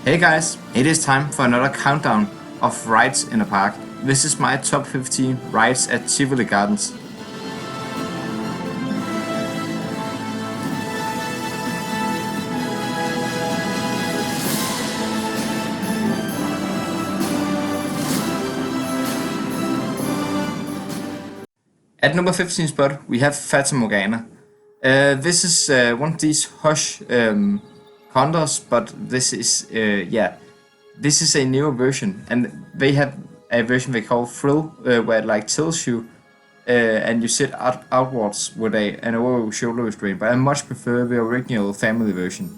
Hey guys, it is time for another countdown of rides in a park. This is my top 15 rides at Tivoli Gardens. At number 15 spot, we have Fata Morgana. This is one of these hush condos, but this is this is a newer version, and they have a version they call Thrill, where it like tilts you, and you sit outwards with an over shoulder restraint. But I much prefer the original family version.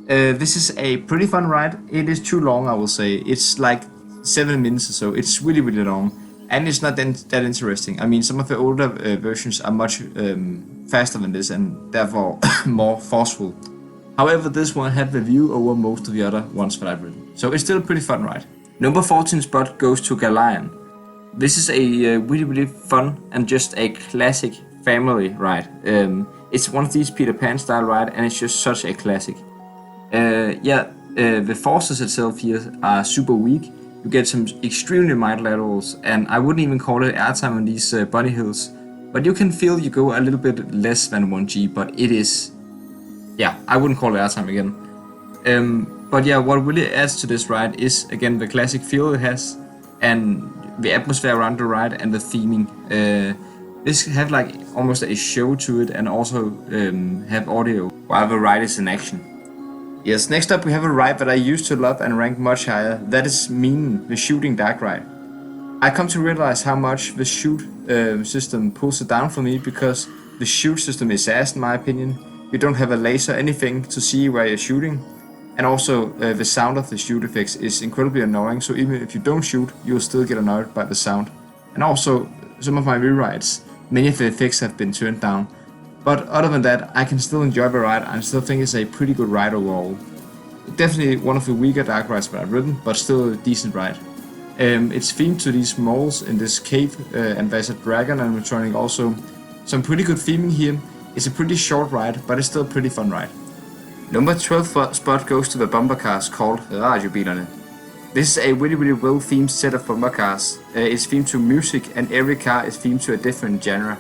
This is a pretty fun ride. It is too long, I will say. It's like 7 minutes or so. It's really long. And it's not that interesting. I mean, some of the older versions are much faster than this and therefore more forceful. However, this one had the view over most of the other ones that I've ridden. So it's still a pretty fun ride. Number 14 spot goes to Galion. This is a really fun and just a classic family ride. It's one of these Peter Pan style ride and it's just such a classic. The forces itself here are super weak. You get some extremely mild laterals, and I wouldn't even call it airtime on these bunny hills, but you can feel you go a little bit less than 1G, but it is, I wouldn't call it airtime again. What really adds to this ride is again the classic feel it has, and the atmosphere around the ride and the theming. This have like almost a show to it, and also have audio while the ride is in action. Yes, next up we have a ride that I used to love and rank much higher. That is Mean, the shooting dark ride. I come to realize how much the shoot system pulls it down for me, because the shoot system is ass in my opinion. You don't have a laser, anything to see where you're shooting. And also the sound of the shoot effects is incredibly annoying, so even if you don't shoot, you'll still get annoyed by the sound. And also, some of my rewrites, many of the effects have been turned down. But other than that, I can still enjoy the ride. I still think it's a pretty good ride overall. Definitely one of the weaker dark rides that I've ridden, but still a decent ride. It's themed to these moles in this cave, and there's a dragon animatronic also. Some pretty good theming here. It's a pretty short ride, but it's still a pretty fun ride. Number 12 spot goes to the bumper cars called Radiobilerne. This is a really well themed set of bumper cars. It's themed to music, and every car is themed to a different genre.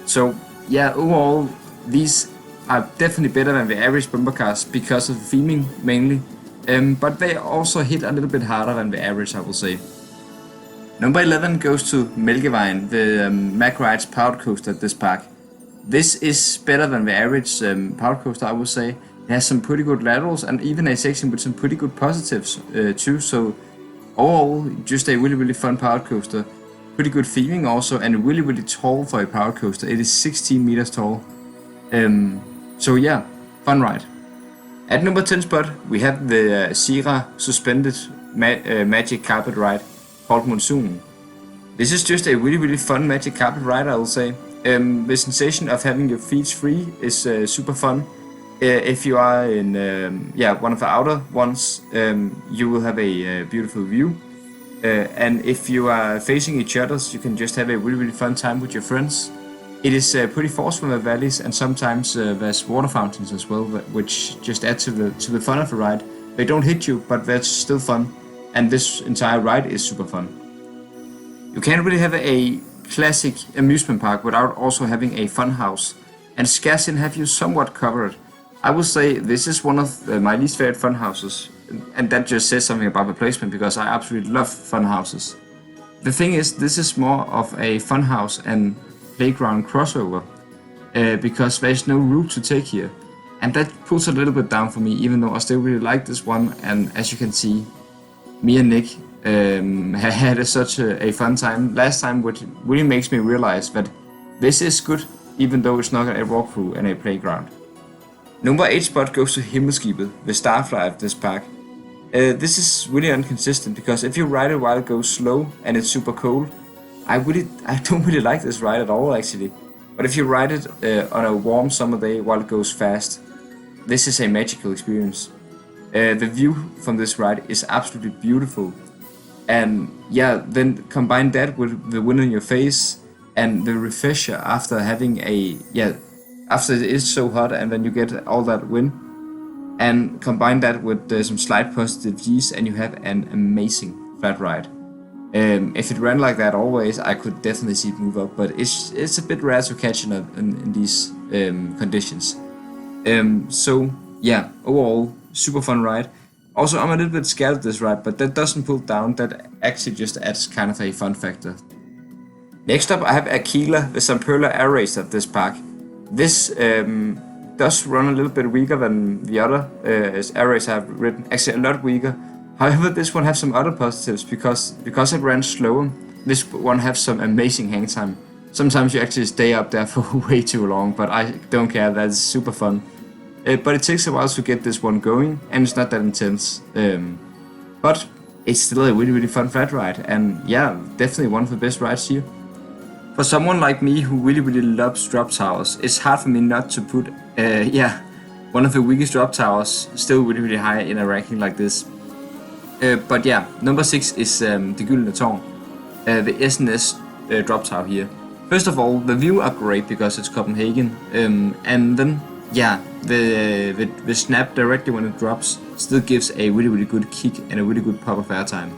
So yeah, overall, these are definitely better than the average bumper cars because of the theming mainly, but they also hit a little bit harder than the average, I will say. Number 11 goes to Mælkevejen, the Mack Rides powered coaster at this park. This is better than the average powered coaster, I would say. It has some pretty good laterals and even a section with some pretty good positives too, so overall, just a really fun powered coaster. Pretty good theming also, and really tall for a power coaster. It is 16 meters tall. Fun ride. At number 10 spot, we have the Sira suspended magic carpet ride called Monsoon. This is just a really fun magic carpet ride, I will say. The sensation of having your feet free is super fun. If you are in one of the outer ones, you will have a beautiful view. And if you are facing each other, you can just have a really fun time with your friends. It is pretty forceful in the valleys, and sometimes there's water fountains as well, which just add to the fun of the ride. They don't hit you, but that's still fun, and this entire ride is super fun. You can't really have a classic amusement park without also having a fun house, and Scarcin have you somewhat covered. I would say this is one of my least favorite fun houses. And that just says something about the placement, because I absolutely love fun houses. The thing is, this is more of a fun house and playground crossover, because there's no route to take here. And that pulls a little bit down for me, even though I still really like this one. And as you can see, me and Nick had such a fun time last time, which really makes me realize that this is good, even though it's not a walkthrough and a playground. Number 8 spot goes to Himmelskibet, the starfly of this park. This is really inconsistent, because if you ride it while it goes slow and it's super cold, I don't really like this ride at all actually. But if you ride it on a warm summer day while it goes fast, this is a magical experience. The view from this ride is absolutely beautiful. And then combine that with the wind in your face and the refresher after having after it is so hot and then you get all that wind. and combine that with some slight positive G's, and you have an amazing flat ride. If it ran like that always, I could definitely see it move up, but it's a bit rare to catch in these conditions. So yeah, overall, super fun ride. Also, I'm a little bit scared of this ride, but that doesn't pull down. That actually just adds kind of a fun factor. Next up, I have Aquila with some Perla Air Racer at this park. This does run a little bit weaker than the other Air Racer I've ridden, actually a lot weaker. However, this one has some other positives because it ran slower. This one has some amazing hang time. Sometimes you actually stay up there for way too long, but I don't care, that's super fun. But it takes a while to get this one going, and it's not that intense. But it's still a really fun flat ride, and yeah, definitely one of the best rides here. For someone like me who really loves drop towers, it's hard for me not to put, one of the weakest drop towers still really high in a ranking like this. But yeah, number 6 is the Gyldne Tårn, the SNS drop tower here. First of all, the view are great because it's Copenhagen, and then yeah, the snap directly when it drops still gives a really good kick and a really good pop of airtime.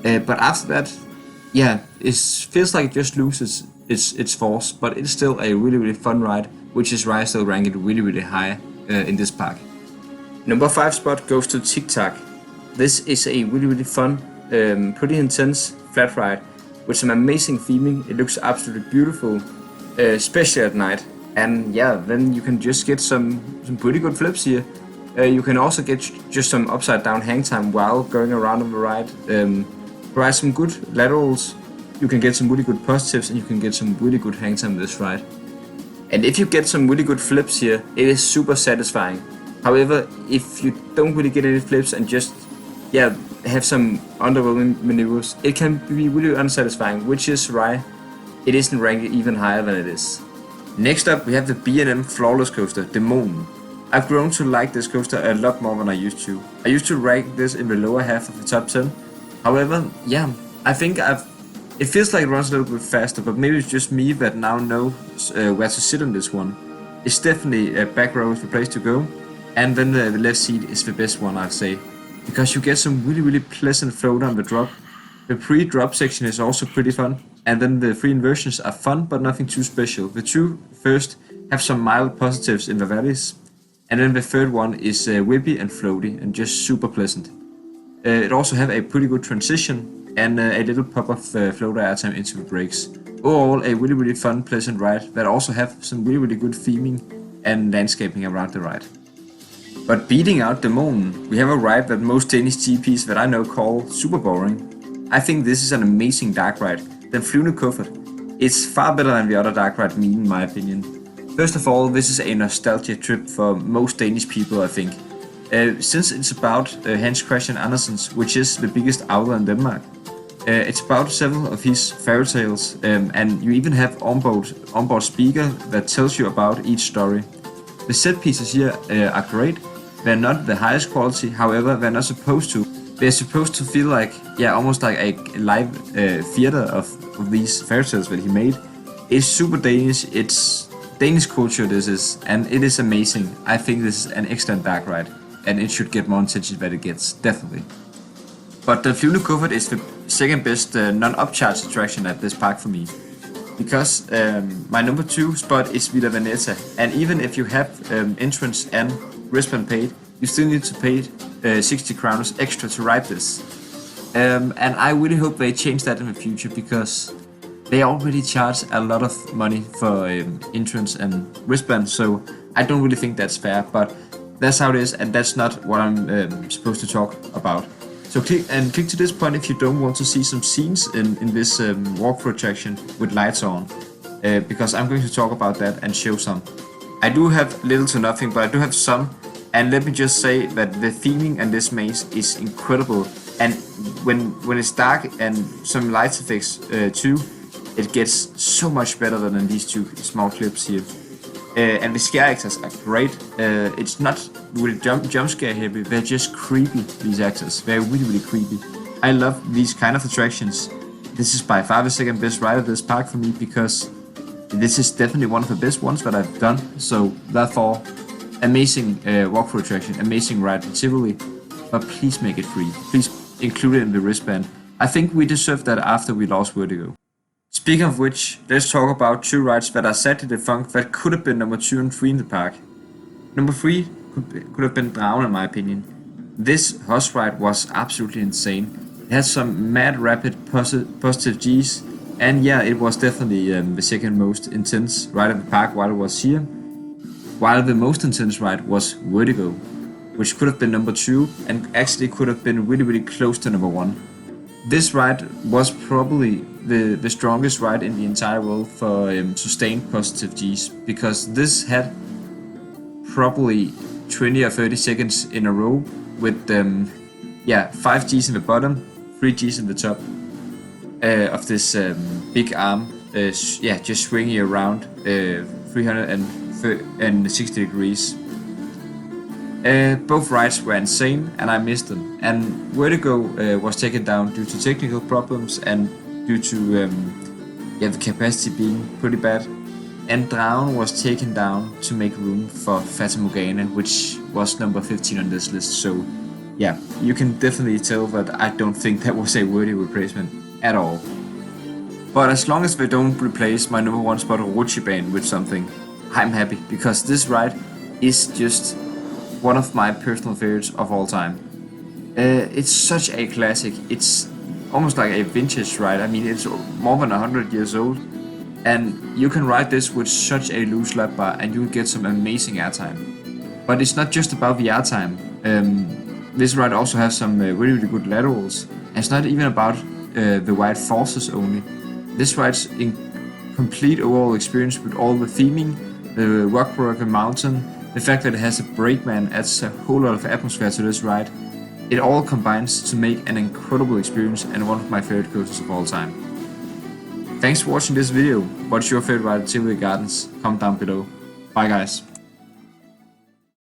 But after that, yeah, it feels like it just loses its force, but it's still a really fun ride, which is why I still rank it really high in this park. Number 5 spot goes to Tic Tac. This is a really fun, pretty intense flat ride with some amazing theming. It looks absolutely beautiful, especially at night. And yeah, then you can just get some pretty good flips here. You can also get just some upside down hang time while going around on the ride. Provide some good laterals. You can get some really good positives, and you can get some really good hang time with this ride. And if you get some really good flips here, it is super satisfying. However, if you don't really get any flips and just have some underwhelming maneuvers, it can be really unsatisfying, which is why it isn't ranked even higher than it is. Next up, we have the B&M Flawless Coaster, Dæmonen. I've grown to like this coaster a lot more than I used to. I used to rank this in the lower half of the top 10. However, yeah, I think it feels like it runs a little bit faster, but maybe it's just me that now knows where to sit on this one. It's definitely a back row is the place to go, and then the left seat is the best one, I'd say, because you get some really pleasant float on the drop. The pre-drop section is also pretty fun, and then the free inversions are fun, but nothing too special. The two first have some mild positives in the valleys, and then the third one is whippy and floaty and just super pleasant. It also have a pretty good transition and a little pop of floater airtime into the brakes. Overall, a really fun, pleasant ride that also have some really good theming and landscaping around the ride. But beating out Dæmonen, we have a ride that most Danish GPs that I know call super boring. I think this is an amazing dark ride, the Flyvende Kuffert. It's far better than the other dark ride mean in my opinion. First of all, this is a nostalgia trip for most Danish people, I think. Since it's about Hans Christian Andersen's, which is the biggest outlet in Denmark. It's about several of his fairy tales, and you even have onboard speaker that tells you about each story. The set pieces here are great. They're not the highest quality, however, they're not supposed to. They're supposed to feel like, almost like a live theater of these fairy tales that he made. It's super Danish, it's Danish culture this is, and it is amazing. I think this is an excellent dark ride, and it should get more attention than it gets, definitely. But the Flyvende Kuffert is the second best non-upcharge attraction at this park for me. Because my number 2 spot is Villa Veneta, and even if you have entrance and wristband paid, you still need to pay 60 crowns extra to ride this. And I really hope they change that in the future, because they already charge a lot of money for entrance and wristband, so I don't really think that's fair, but that's how it is, and that's not what I'm supposed to talk about. So click to this point if you don't want to see some scenes in this walkthrough attraction with lights on, because I'm going to talk about that and show some. I do have little to nothing, but I do have some, and let me just say that the theming in this maze is incredible, and when it's dark and some light effects too, it gets so much better than in these two small clips here. And the scare actors are great. It's not really jump scare heavy, they're just creepy, these actors. They're really creepy. I love these kind of attractions. This is by far the second best ride of this park for me, because this is definitely one of the best ones that I've done. So therefore, amazing walkthrough attraction, amazing ride in Tivoli, but please make it free. Please include it in the wristband. I think we deserve that after we lost Vertigo. Speaking of which, let's talk about 2 rides that are sadly defunct that could have been number 2 and 3 in the park. Number 3 could have been Dragon, in my opinion. This horse ride was absolutely insane. It had some mad rapid positive G's, and yeah, it was definitely the second most intense ride of the park while it was here. While the most intense ride was Vertigo, which could have been number 2 and actually could have been really close to number 1. This ride was probably the strongest ride in the entire world for sustained positive G's, because this had probably 20 or 30 seconds in a row with 5 G's in the bottom, 3 G's in the top of this big arm, just swinging around 360 degrees. Both rides were insane and I missed them, and Vertigo was taken down due to technical problems and due to the capacity being pretty bad, and Dragon was taken down to make room for Fata Morgana, which was number 15 on this list. So yeah, you can definitely tell that I don't think that was a worthy replacement at all. But as long as they don't replace my number 1 spot Orochiban with something, I'm happy, because this ride is just one of my personal favorites of all time. It's such a classic. It's almost like a vintage ride. I mean, it's more than 100 years old, and you can ride this with such a loose lap bar and you'll get some amazing airtime. But it's not just about the airtime. This ride also has some really good laterals, and it's not even about the wide forces only. This ride's in complete overall experience with all the theming, the rock broken mountain, the fact that it has a brakeman adds a whole lot of atmosphere to this ride. It all combines to make an incredible experience and one of my favorite coasters of all time. Thanks for watching this video. What's your favorite ride at Tivoli Gardens? Comment down below. Bye guys.